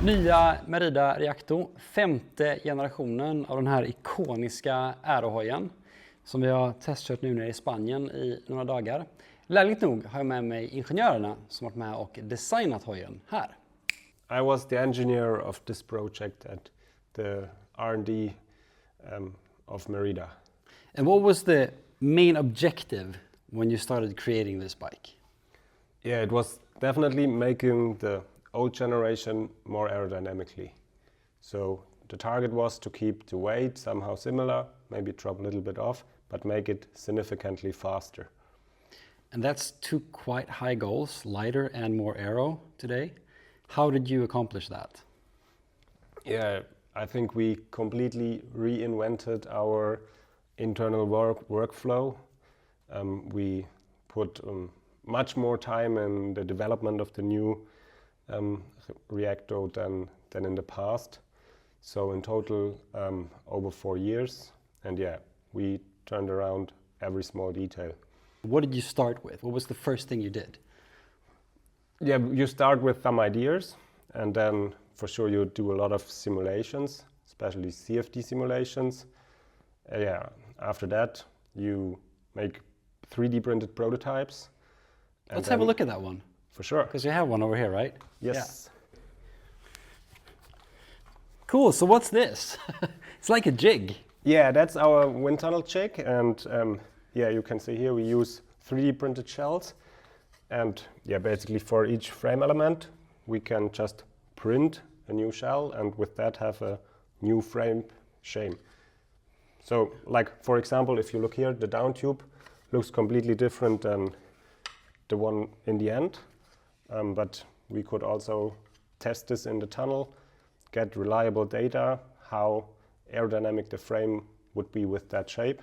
Nya Merida Reacto, femte generationen av den här ikoniska aerohojen som vi har testkört nu nere i Spanien i några dagar. Lägligt nog har jag med mig ingenjörerna som varit med och designat hojen här. I was the engineer of this project at the R&D of Merida. And what was the main objective when you started creating this bike? Yeah, it was definitely making the old generation more aerodynamically. So the target was to keep the weight somehow similar, maybe drop a little bit off, but make it significantly faster. And that's two quite high goals, lighter and more aero today. How did you accomplish that? Yeah, I think we completely reinvented our internal workflow. We put much more time in the development of the new Reacto than in the past. So in total over 4 years, and yeah, we turned around every small detail. What did you start with? What was the first thing you did? Yeah, you start with some ideas, and then for sure you do a lot of simulations, especially CFD simulations. Yeah, after that you make 3D printed prototypes. Let's have a look at that one. For sure. Because you have one over here, right? Yes. Yeah. Cool, so what's this? It's like a jig. Yeah, that's our wind tunnel jig, and yeah, you can see here we use 3D printed shells, and yeah, basically for each frame element we can just print a new shell and with that have a new frame shape. So like for example, if you look here, the down tube looks completely different than the one in the end, but we could also test this in the tunnel, get reliable data, how aerodynamic the frame would be with that shape.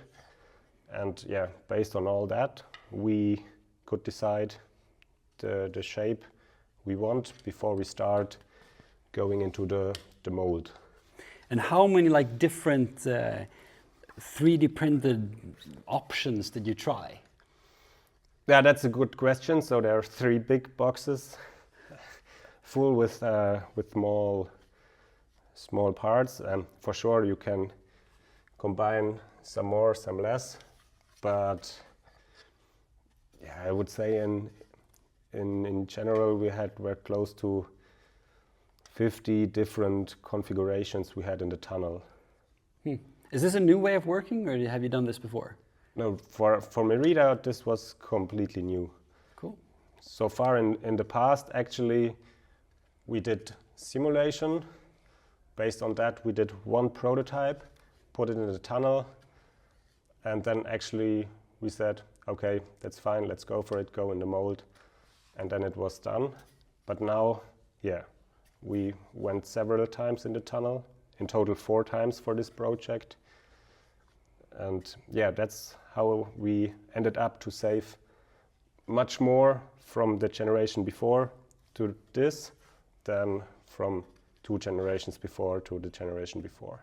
And yeah, based on all that, we could decide the shape we want before we start going into the mold. And how many like different 3D printed options did you try? Yeah, that's a good question. So there are 3 big boxes full with small parts, and for sure you can combine some more, some less. But yeah, I would say in general we're close to 50 different configurations we had in the tunnel. Is this a new way of working, or have you done this before? No, for Merida this was completely new. Cool. So far in the past, actually, we did simulation. Based on that, we did one prototype, put it in the tunnel, and then actually we said, okay, that's fine, let's go for it, go in the mold, and then it was done. But now, yeah, we went several times in the tunnel, in total 4 times for this project. And yeah, that's how we ended up to save much more from the generation before to this than from 2 generations before to the generation before.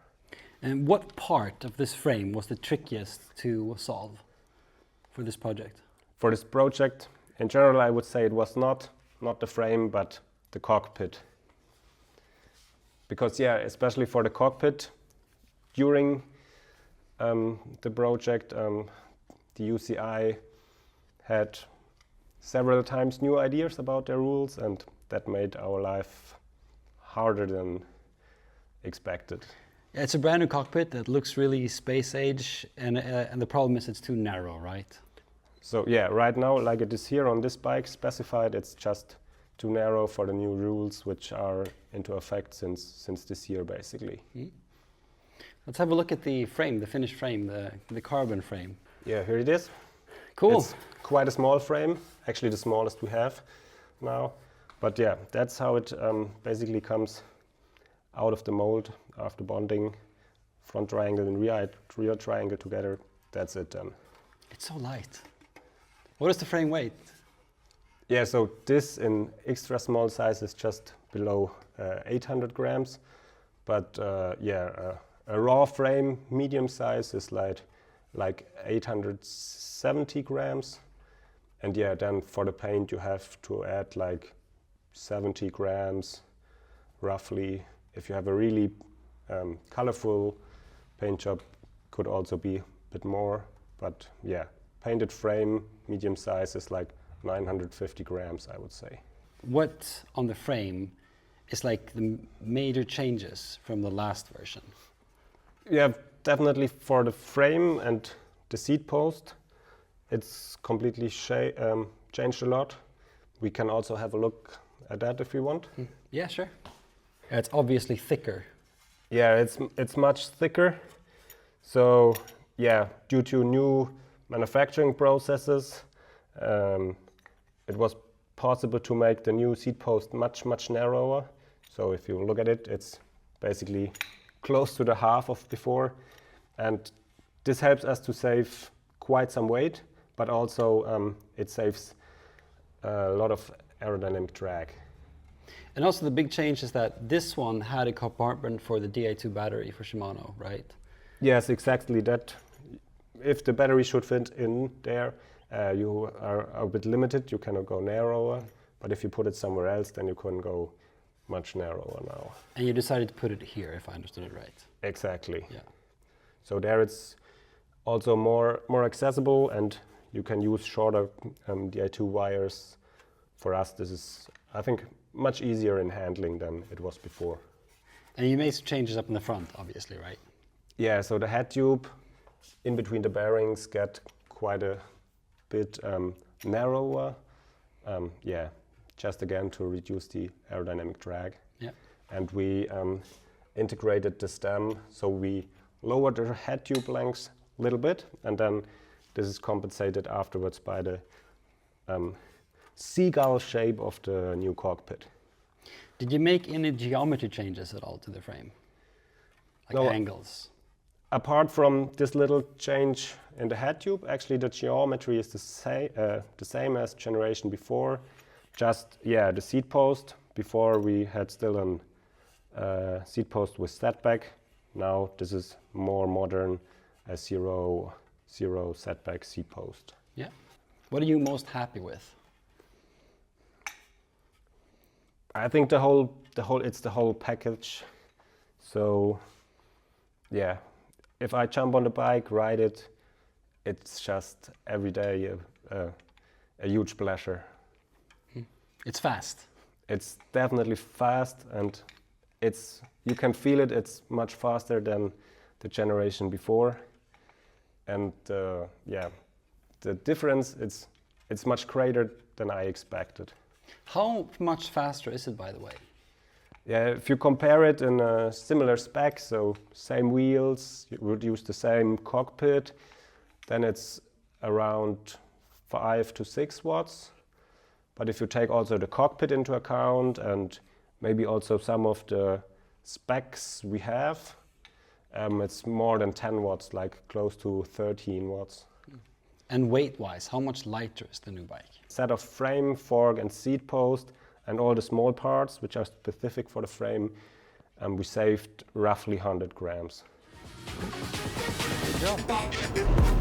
And what part of this frame was the trickiest to solve for this project? For this project, in general, I would say it was not the frame, but the cockpit. Because yeah, especially for the cockpit, during the project, the UCI had several times new ideas about their rules, and that made our life harder than expected. Yeah, it's a brand new cockpit that looks really space age, and the problem is it's too narrow, right? So yeah, right now, like it is here on this bike specified, it's just too narrow for the new rules, which are into effect since this year, basically. Let's have a look at the frame, the finished frame, the carbon frame. Yeah, here it is. Cool. It's quite a small frame, actually the smallest we have now. But yeah, that's how it basically comes out of the mold after bonding front triangle and rear triangle together. That's it then. It's so light. What does the frame weight? Yeah, so this in extra small size is just below 800 grams. But yeah, a raw frame, medium size, is like 870 grams. And yeah, then for the paint you have to add like 70 grams roughly. If you have a really colorful paint job, could also be a bit more. But yeah, painted frame, medium size is like 950 grams, I would say. What on the frame is like the major changes from the last version? Yeah, definitely for the frame and the seat post, it's completely changed a lot. We can also have a look at that if you want. Yeah, sure. It's obviously thicker. Yeah, it's much thicker. So yeah, due to new manufacturing processes, it was possible to make the new seat post much narrower. So if you look at it, it's basically close to the half of before. And this helps us to save quite some weight, but also it saves a lot of aerodynamic drag. And also the big change is that this one had a compartment for the Di2 battery for Shimano, right? Yes, exactly that. If the battery should fit in there, you are a bit limited, you cannot go narrower. But if you put it somewhere else, then you can go much narrower now. And you decided to put it here, if I understood it right. Exactly. Yeah. So there it's also more accessible, and you can use shorter Di2 wires. For us, this is, I think, much easier in handling than it was before. And you made some changes up in the front, obviously, right? Yeah, so the head tube in between the bearings get quite a bit narrower. Yeah, just again to reduce the aerodynamic drag. Yeah. And we integrated the stem, so we lowered the head tube length a little bit, and then this is compensated afterwards by the seagull shape of the new cockpit. Did you make any geometry changes at all to the frame? Like No. angles? Apart from this little change in the head tube, actually the geometry is the same as generation before. Just, yeah, the seat post. Before we had still a seat post with setback. Now this is more modern, a zero setback seat post. Yeah. What are you most happy with? I think it's the whole package. So, yeah, if I jump on the bike, ride it, it's just every day a huge pleasure. It's fast. It's definitely fast, and you can feel it. It's much faster than the generation before, and yeah, the difference it's much greater than I expected. How much faster is it, by the way? Yeah, if you compare it in a similar spec, so same wheels, you would use the same cockpit, then it's around 5 to 6 watts. But if you take also the cockpit into account and maybe also some of the specs we have, it's more than 10 watts, like close to 13 watts. And weight-wise, how much lighter is the new bike? Set of frame, fork and seat post and all the small parts which are specific for the frame, we saved roughly 100 grams. Good job.